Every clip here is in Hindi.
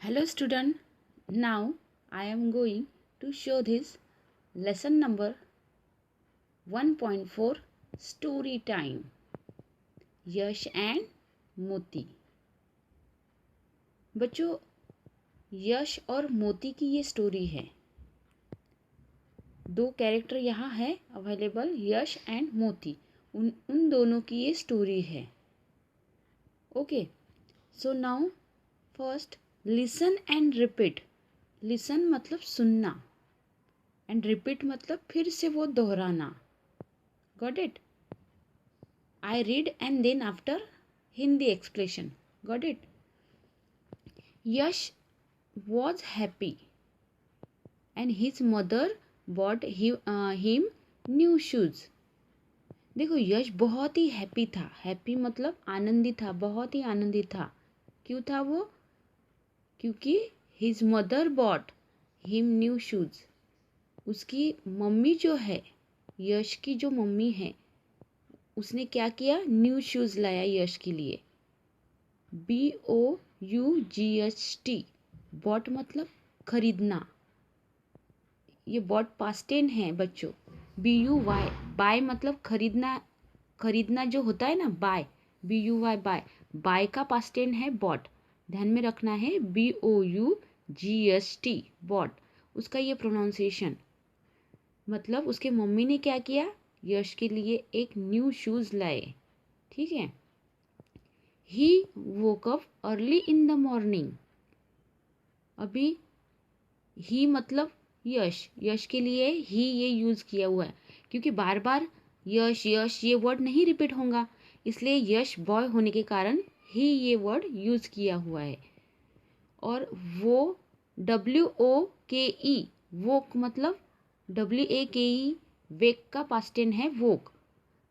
Hello student, now I am going to show this lesson number 1.4 story time. Yash and मोती। बच्चों, यश और मोती की ये स्टोरी है। दो कैरेक्टर यहाँ है अवेलेबल, यश एंड मोती। उन दोनों की ये स्टोरी है। Okay, so now first listen and repeat. Listen मतलब सुनना एंड रिपीट मतलब फिर से वो दोहराना। Got it? I read and then after Hindi explanation. Got it? Yash was happy and his mother bought him new shoes. देखो, यश बहुत ही हैप्पी था। हैप्पी मतलब आनंदित था, बहुत ही आनंदित था। क्यों था वो? क्योंकि his mother bought him new shoes. उसकी मम्मी जो है, यश की जो मम्मी है, उसने क्या किया? न्यू शूज लाया यश के लिए। BOUGHT, बॉट मतलब खरीदना। ये बॉट पास्ट टेंस है बच्चों। BUY, बाय मतलब खरीदना। खरीदना जो होता है ना, बाय, BUY बाय। बाय का पास्ट टेंस है बॉट। ध्यान में रखना है, BOUGHT, बॉट। उसका ये प्रोनाउंसिएशन मतलब उसके मम्मी ने क्या किया? यश के लिए एक न्यू शूज लाए। ठीक है। He woke up early in the morning. अभी ही मतलब यश, यश के लिए ही ये यूज किया हुआ है क्योंकि बार बार यश यश ये वर्ड नहीं रिपीट होगा, इसलिए यश बॉय होने के कारण ही ये वर्ड यूज किया हुआ है। और वो WOKE, वोक मतलब WAKE, वेक का पास्ट टेंस है वोक।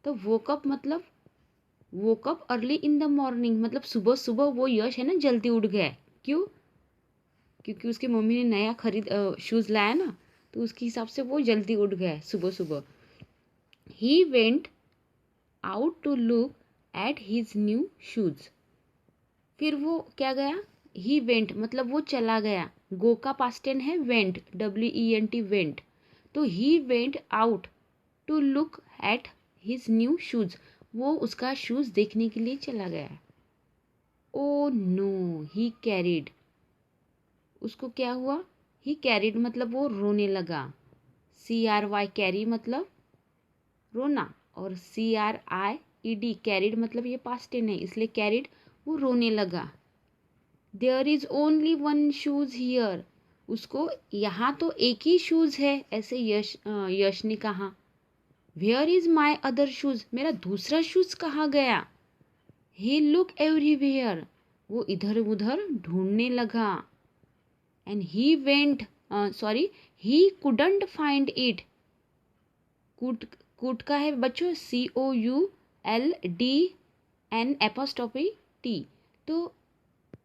तो वोकअप मतलब woke up early in the morning मतलब सुबह सुबह वो यश है ना जल्दी उठ गया। क्यों? क्योंकि उसकी मम्मी ने नया शूज़ लाया ना, तो उसके हिसाब से वो जल्दी उठ गया सुबह सुबह। He went out to look at his new shoes. फिर वो क्या गया? ही वेंट मतलब वो चला गया। गो का पास्ट टेंस है वेंट, WENT, वेंट। तो he went out to look at his new shoes. वो उसका शूज़ देखने के लिए चला गया। Oh no, he cried. उसको क्या हुआ? ही कैरिड मतलब वो रोने लगा। CRY, कैरी मतलब रोना, और CRIED, कैरिड मतलब ये पास्ट टेंस है, इसलिए कैरिड वो रोने लगा। There is only one shoes here. उसको यहाँ तो एक ही शूज है, ऐसे यश ने कहा। Where is my other shoes, मेरा दूसरा शूज कहाँ गया? ही लुक एवरीवेयर, वो इधर उधर ढूंढने लगा। And he went he couldn't find it. Could का है बच्चों COULDN'T। तो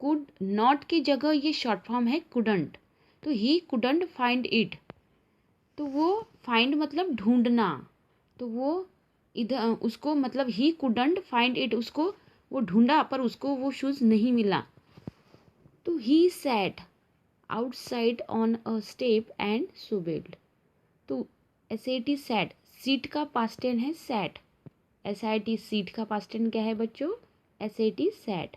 कुड नॉट की जगह ये शॉर्ट फॉर्म है कुडंट। तो ही कुडंट फाइंड इट, तो वो फाइंड मतलब ढूंढना। तो वो इधर उसको मतलब ही कुडंट फाइंड इट, उसको वो ढूंढा पर उसको वो शूज़ नहीं मिला। तो he sat outside on a step and sobbed. तो SAT सैट, सीट का पास्ट टेंस है सैट। SIT सीट का पास्ट टेंस क्या है बच्चों? SAT sat.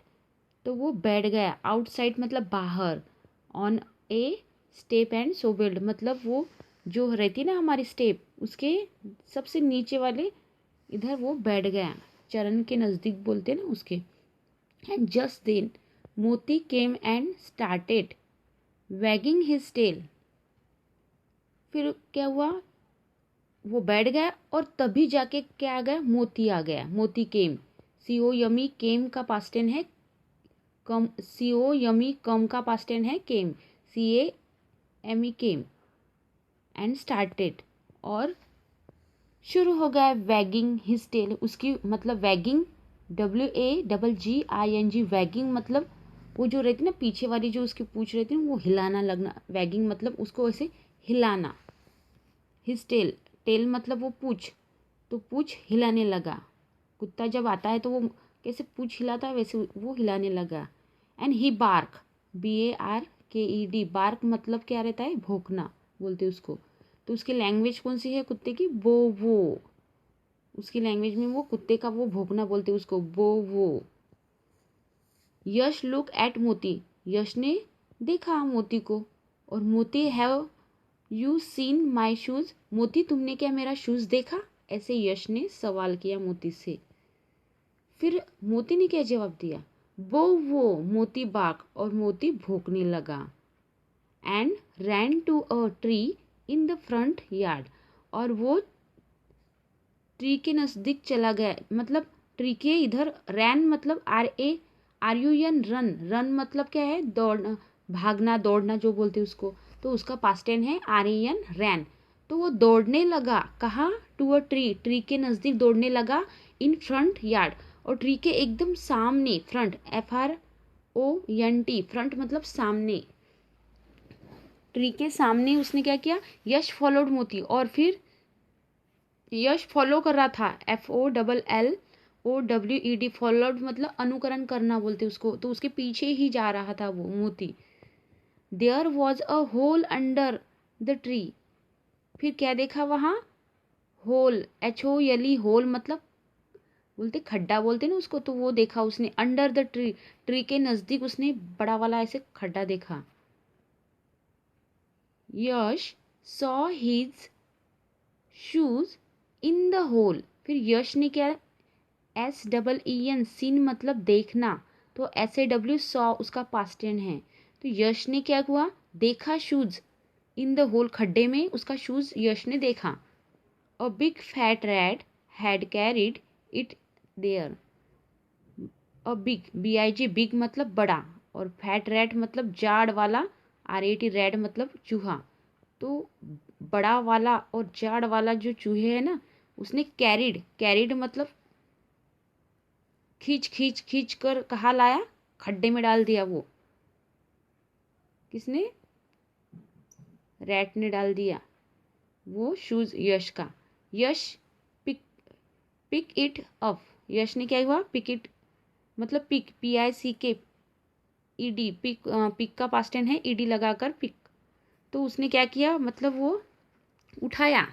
तो वो बैठ गया। आउटसाइड मतलब बाहर, on a step and sobbed मतलब वो जो रहती ना हमारी स्टेप, उसके सबसे नीचे वाले इधर वो बैठ गया, चरण के नज़दीक बोलते ना उसके। And just then Moti came and started wagging his tail. फिर क्या हुआ? वो बैठ गया और तभी जाके क्या आ गया? मोती आ गया। मोती केम, COME, केम का पास्ट टेंस है कम। COME कम का पास्ट टेंस है केम, CAME केम। एंड स्टार्टेड, और शुरू हो गया वैगिंग हिज टेल। उसकी मतलब वैगिंग, WAGGING, वैगिंग मतलब वो जो रहती ना पीछे वाली जो उसकी पूंछ रहती ना, वो हिलाना लगना। वैगिंग मतलब उसको ऐसे हिलाना। हिज टेल, टेल मतलब वो पूंछ, तो पूंछ हिलाने लगा। कुत्ता जब आता है तो वो कैसे पूंछ हिलाता है, वैसे वो हिलाने लगा। And he bark, BARK, KED, bark मतलब क्या रहता है, भौंकना बोलते उसको। तो उसकी लैंग्वेज कौन सी है कुत्ते की, वो। उसकी लैंग्वेज में वो कुत्ते का वो भौंकना बोलते उसको, वो। यश लुक एट मोती, यश ने देखा मोती को। और मोती, have you seen my shoes, मोती तुमने क्या मेरा शूज देखा, ऐसे यश ने सवाल किया मोती से। फिर मोती ने क्या जवाब दिया, वो, मोती बार्क, और मोती भौंकने लगा। And ran to a tree in the front yard, और वो ट्री के नज़दीक चला गया, मतलब ट्री के इधर। रैन मतलब RARUN, रन मतलब क्या है, दौड़ना, भागना, दौड़ना जो बोलते हैं उसको। तो उसका पास्ट टेंस है RAN, रैन। तो वो दौड़ने लगा, कहाँ, टू अ ट्री के नज़दीक दौड़ने लगा, इन फ्रंट यार्ड, और ट्री के एकदम सामने, फ्रंट FRONT, फ्रंट मतलब सामने, ट्री के सामने उसने क्या किया, यश फॉलोड मोती, और फिर यश फॉलो कर रहा था, FOLLOWED, फॉलोड मतलब अनुकरण करना बोलते उसको। तो उसके पीछे ही जा रहा था वो Moti. There was a hole under the tree, फिर क्या देखा वहाँ, होल, HOLE, होल मतलब बोलते खड्डा बोलते ना उसको। तो वो देखा उसने, अंडर द ट्री के नज़दीक उसने बड़ा वाला ऐसे खड्डा देखा। Yash saw his shoes in the hole, फिर यश ने क्या, SEEN, सीन मतलब देखना, तो SAW सॉ उसका पास्ट टेंस है। तो यश ने क्या हुआ, देखा शूज इन द होल, खड्डे में उसका शूज यश ने देखा। A big fat rat had carried it there, a big, BIG, big मतलब बड़ा, और फैट रैट मतलब जाड़ वाला, RAT, रैट मतलब चूहा। तो बड़ा वाला और जाड़ वाला जो चूहे है ना, उसने कैरिड मतलब खींच कर कहाँ लाया, खड्डे में डाल दिया। वो किसने, रैट ने डाल दिया वो शूज यश का। यश पिक इट अप, यश ने क्या हुआ, पिक इट मतलब पिक, PICK, ED, पिक का पास्ट टेंस है, ED लगाकर पिक। तो उसने क्या किया, मतलब वो उठाया,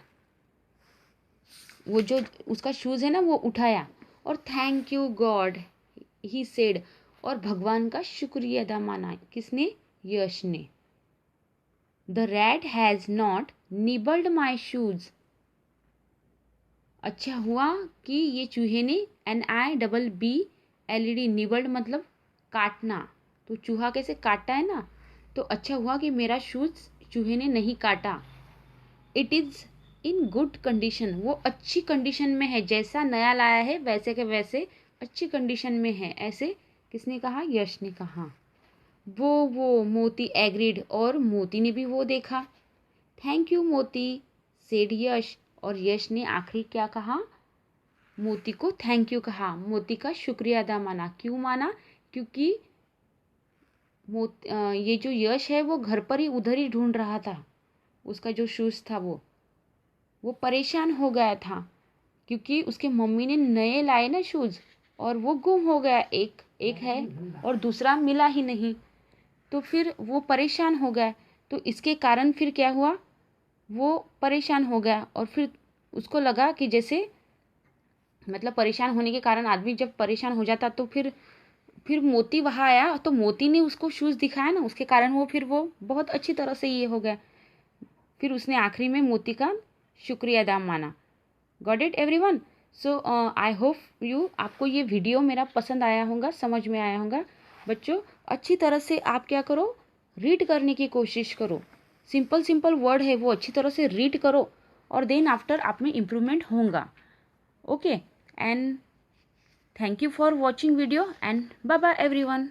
वो जो उसका शूज है ना वो उठाया। और thank you God he said, और भगवान का शुक्रिया अदा माना, किसने, यश ने। The rat has not nibbled my shoes, अच्छा हुआ कि ये चूहे ने, NIBBLED, निबल्ड मतलब काटना, तो चूहा कैसे काटता है ना, तो अच्छा हुआ कि मेरा शूज चूहे ने नहीं काटा। It is in good condition, वो अच्छी कंडीशन में है, जैसा नया लाया है वैसे के वैसे अच्छी कंडीशन में है, ऐसे किसने कहा, यश ने कहा। वो मोती एग्रीड, और मोती ने भी वो देखा। थैंक यू मोती सेड यश, और यश ने आखिरी क्या कहा, मोती को थैंक यू कहा, मोती का शुक्रिया अदा माना। क्यों माना, क्योंकि ये जो यश है वो घर पर ही उधर ही ढूंढ रहा था, उसका जो शूज़ था वो परेशान हो गया था, क्योंकि उसके मम्मी ने नए लाए ना शूज़, और वो गुम हो गया, एक है और दूसरा मिला ही नहीं। तो फिर वो परेशान हो गया, तो इसके कारण फिर क्या हुआ, वो परेशान हो गया, और फिर उसको लगा कि जैसे, मतलब परेशान होने के कारण आदमी जब परेशान हो जाता, तो फिर मोती वहाँ आया, तो मोती ने उसको शूज़ दिखाया ना, उसके कारण वो बहुत अच्छी तरह से ये हो गया। फिर उसने आखिरी में मोती का शुक्रिया अदा माना। Got it everyone. So I hope आपको ये वीडियो मेरा पसंद आया होगा, समझ में आया होगा। बच्चों अच्छी तरह से आप क्या करो, रीड करने की कोशिश करो, सिंपल वर्ड है वो अच्छी तरह से रीड करो, और देन आफ्टर आप में इम्प्रूवमेंट होगा। Okay, and thank you for watching video, and bye bye everyone.